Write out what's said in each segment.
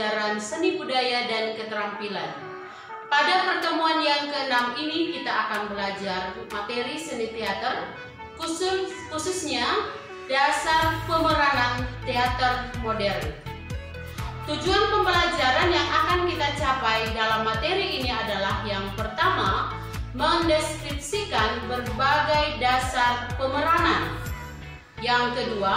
pembelajaran seni budaya dan keterampilan. Pada pertemuan yang ke-6 ini kita akan belajar materi seni teater, khususnya dasar pemeranan teater modern. Tujuan pembelajaran yang akan kita capai dalam materi ini adalah yang pertama, mendeskripsikan berbagai dasar pemeranan. Yang kedua,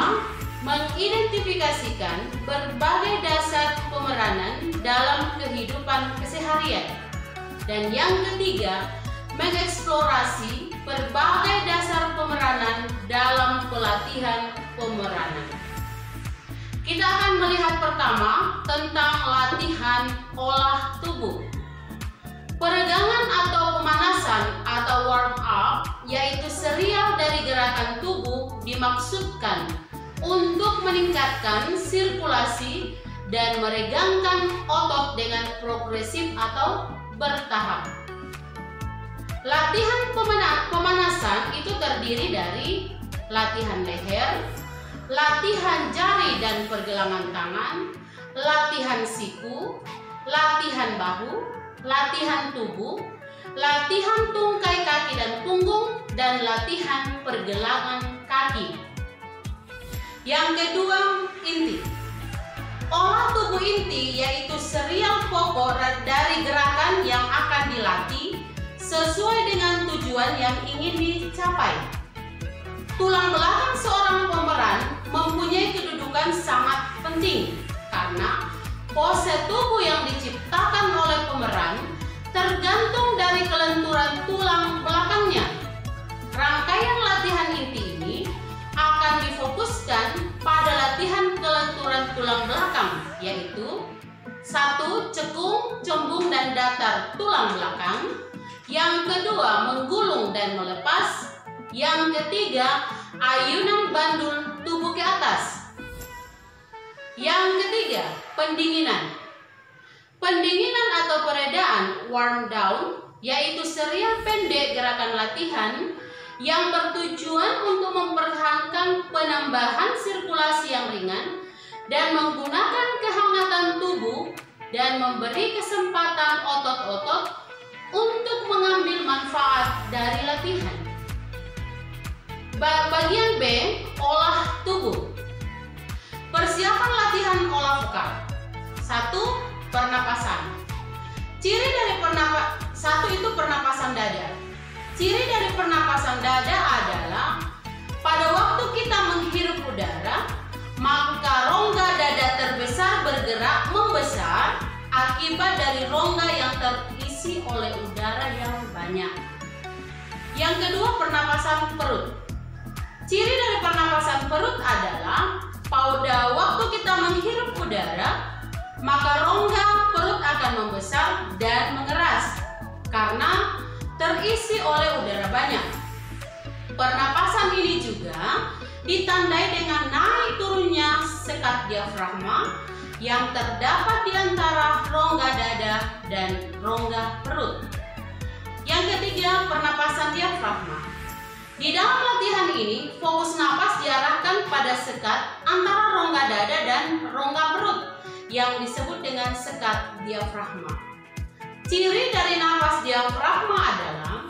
mengidentifikasikan berbagai dasar pemeranan dalam kehidupan keseharian. Dan yang ketiga, mengeksplorasi berbagai dasar pemeranan dalam pelatihan pemeranan. Kita akan melihat pertama tentang latihan olah tubuh. Peregangan atau pemanasan atau warm up, yaitu serial dari gerakan tubuh, dimaksudkan untuk meningkatkan sirkulasi dan meregangkan otot dengan progresif atau bertahap. Latihan pemanasan itu terdiri dari latihan leher, latihan jari dan pergelangan tangan, latihan siku, latihan bahu, latihan tubuh, latihan tungkai kaki dan punggung, dan latihan pergelangan kaki. Yang kedua, inti. Olah tubuh inti yaitu serial pokok dari gerakan yang akan dilatih sesuai dengan tujuan yang ingin dicapai. Tulang belakang seorang pemeran mempunyai kedudukan sangat penting karena pose tubuh yang diciptakan oleh pemeran tergantung dari kelenturan tulang belakangnya. Rangkaian latihan inti ini akan difokuskan pada latihan kelenturan tulang belakang, yaitu 1. Cekung, cembung, dan datar tulang belakang. Yang kedua, menggulung dan melepas. Yang ketiga, ayunan bandul tubuh ke atas. Yang ketiga, pendinginan. Pendinginan atau peredaan, warm down, yaitu serial pendek gerakan latihan yang bertujuan untuk mempertahankan penambahan sirkulasi yang ringan dan menggunakan kehangatan tubuh dan memberi kesempatan otot-otot untuk mengambil manfaat dari latihan. Bagian B, olah tubuh. Persiapan latihan olah vokal. 1. Pernapasan. Ciri dari pernapasan dada. Ciri dari pernapasan dada adalah pada waktu kita menghirup udara, maka rongga dada terbesar bergerak membesar akibat dari rongga yang terisi oleh udara yang banyak. Yang kedua, pernapasan perut. Ciri dari pernapasan perut adalah pada waktu kita menghirup udara, maka rongga perut akan membesar dan mengeras karena terisi oleh udara banyak. Pernapasan ini juga ditandai dengan naik turunnya sekat diafragma yang terdapat di antara rongga dada dan rongga perut. Yang ketiga, pernapasan diafragma. Di dalam latihan ini, fokus napas diarahkan pada sekat antara rongga dada dan rongga perut yang disebut dengan sekat diafragma. Ciri dari napas diafragma adalah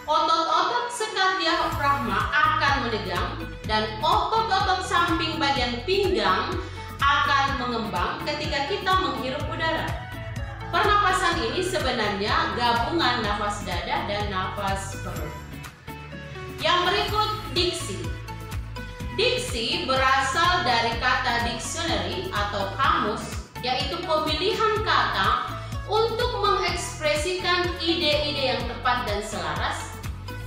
otot-otot sekat diafragma akan menegang dan otot-otot samping bagian pinggang akan mengembang ketika kita menghirup udara. Pernapasan ini sebenarnya gabungan nafas dada dan nafas perut. Yang berikut, diksi. Diksi berasal dari kata dictionary atau kamus, yaitu pemilihan kata untuk mengekspresikan ide-ide yang tepat dan selaras.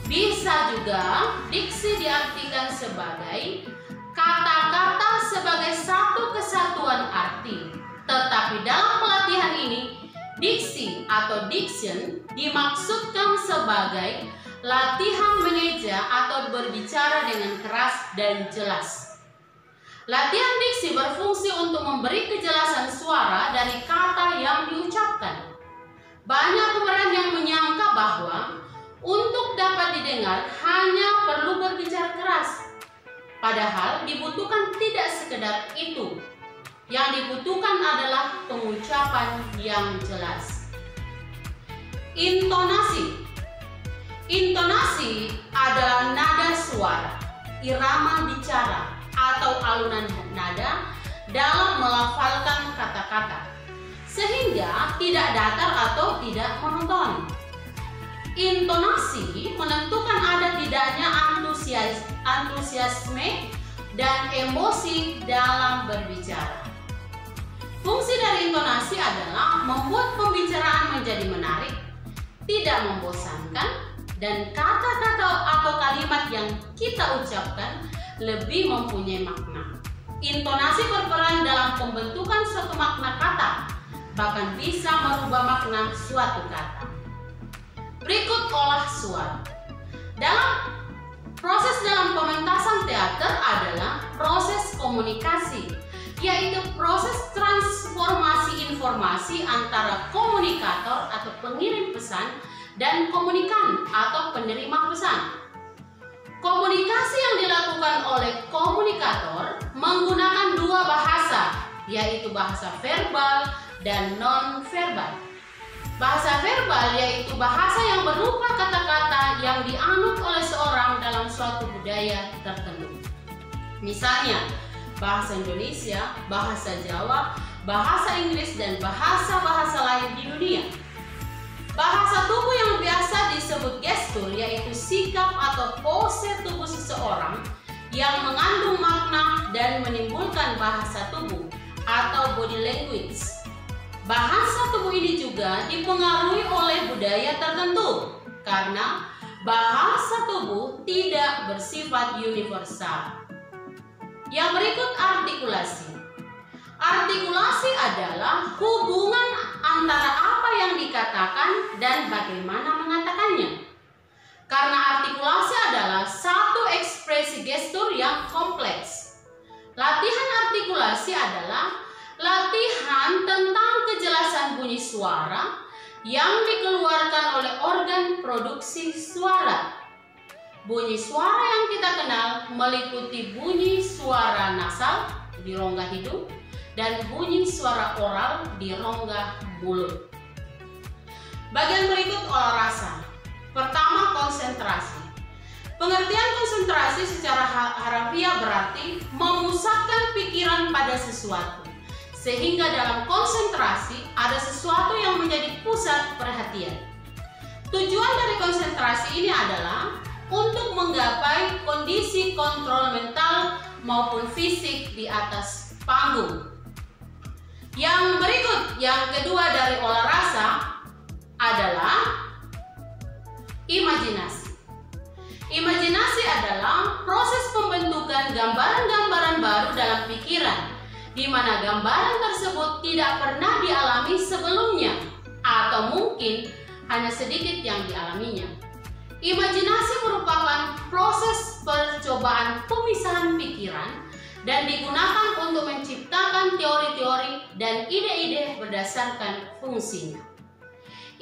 Bisa juga diksi diartikan sebagai kata-kata sebagai satu kesatuan arti. Tetapi dalam pelatihan ini, diksi atau diction dimaksudkan sebagai latihan mengeja atau berbicara dengan keras dan jelas. Latihan diksi berfungsi untuk memberi kejelasan suara dari kata yang diucapkan. Banyak pemeran yang menyangka bahwa untuk dapat didengar hanya perlu berbicara keras. Padahal dibutuhkan tidak sekedar itu. Yang dibutuhkan adalah pengucapan ucapan yang jelas. Intonasi. Intonasi adalah nada suara, irama bicara, atau alunan nada dalam melafalkan kata-kata, sehingga tidak datar atau tidak monoton. Intonasi menentukan ada tidaknya antusiasme dan emosi dalam berbicara. Fungsi dari intonasi adalah membuat pembicaraan menjadi menarik, tidak membosankan, dan kata-kata atau kalimat yang kita ucapkan lebih mempunyai makna. Intonasi berperan dalam pembentukan suatu makna kata, bahkan bisa merubah makna suatu kata. Berikut olah suara. Proses dalam pementasan teater adalah proses komunikasi, yaitu proses transformasi informasi antara komunikator atau pengirim pesan dan komunikan atau penerima pesan. Komunikasi yang dilakukan oleh komunikator menggunakan dua bahasa, yaitu bahasa verbal dan non-verbal. Bahasa verbal yaitu bahasa yang berupa kata-kata yang dianut oleh seorang dalam suatu budaya tertentu. Misalnya, bahasa Indonesia, bahasa Jawa, bahasa Inggris, dan bahasa-bahasa lain di dunia. Bahasa tubuh yang biasa disebut gestur yaitu sikap atau pose tubuh seseorang yang mengandung makna dan menimbulkan bahasa tubuh atau body language. Bahasa tubuh ini juga dipengaruhi oleh budaya tertentu karena bahasa tubuh tidak bersifat universal. Yang berikut artikulasi. Artikulasi adalah hubungan antara apa yang dikatakan dan bagaimana mengatakannya. Karena artikulasi adalah satu ekspresi gestur yang kompleks. Latihan artikulasi adalah latihan tentang kejelasan bunyi suara yang dikeluarkan oleh organ produksi suara. Bunyi suara yang kita kenal meliputi bunyi suara nasal di rongga hidung dan bunyi suara oral di rongga mulut. Bagian berikut olah rasa. Pertama, konsentrasi. Pengertian konsentrasi secara harafiah berarti memusatkan pikiran pada sesuatu, sehingga dalam konsentrasi ada sesuatu yang menjadi pusat perhatian. Tujuan dari konsentrasi ini adalah untuk menggapai kondisi kontrol mental maupun fisik di atas panggung. Yang berikut, yang kedua dari olah rasa adalah imajinasi. Imajinasi adalah proses pembentukan gambaran-gambaran baru dalam pikiran, di mana gambaran tersebut tidak pernah dialami sebelumnya atau mungkin hanya sedikit yang dialaminya. Imajinasi merupakan proses percobaan pemisahan pikiran dan digunakan untuk menciptakan teori-teori dan ide-ide berdasarkan fungsinya.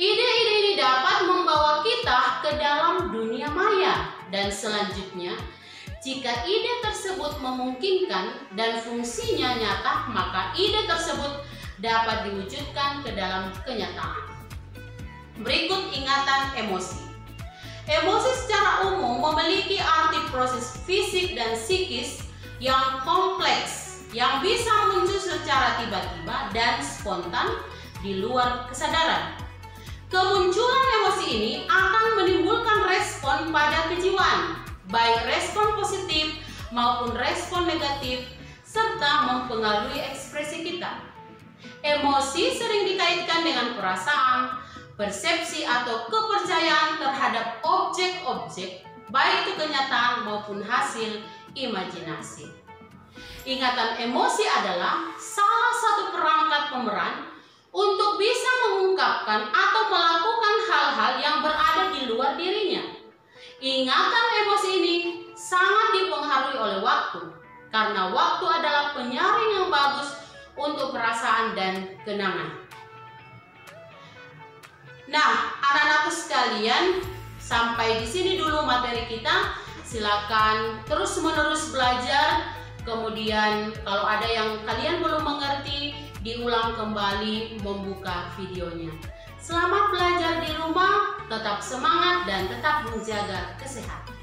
Ide-ide ini dapat membawa kita ke dalam dunia maya, dan selanjutnya jika ide tersebut memungkinkan dan fungsinya nyata, maka ide tersebut dapat diwujudkan ke dalam kenyataan. Berikut ingatan emosi. Emosi secara umum memiliki arti proses fisik dan psikis yang kompleks yang bisa muncul secara tiba-tiba dan spontan di luar kesadaran. Kemunculan emosi ini akan menimbulkan respon pada kejiwaan, baik respon positif maupun respon negatif, serta mempengaruhi ekspresi kita. Emosi sering dikaitkan dengan perasaan, persepsi atau kepercayaan terhadap objek-objek, baik itu kenyataan maupun hasil imajinasi. Ingatan emosi adalah salah satu perangkat pemeran untuk bisa mengungkapkan atau melakukan hal-hal yang berada di luar dirinya. Ingatan emosi ini sangat dipengaruhi oleh waktu, karena waktu adalah penyaring yang bagus untuk perasaan dan kenangan. Nah, anak-anakku sekalian, sampai di sini dulu materi kita. Silakan terus-menerus belajar. Kemudian kalau ada yang kalian belum mengerti, diulang kembali membuka videonya. Selamat belajar di rumah, tetap semangat dan tetap menjaga kesehatan.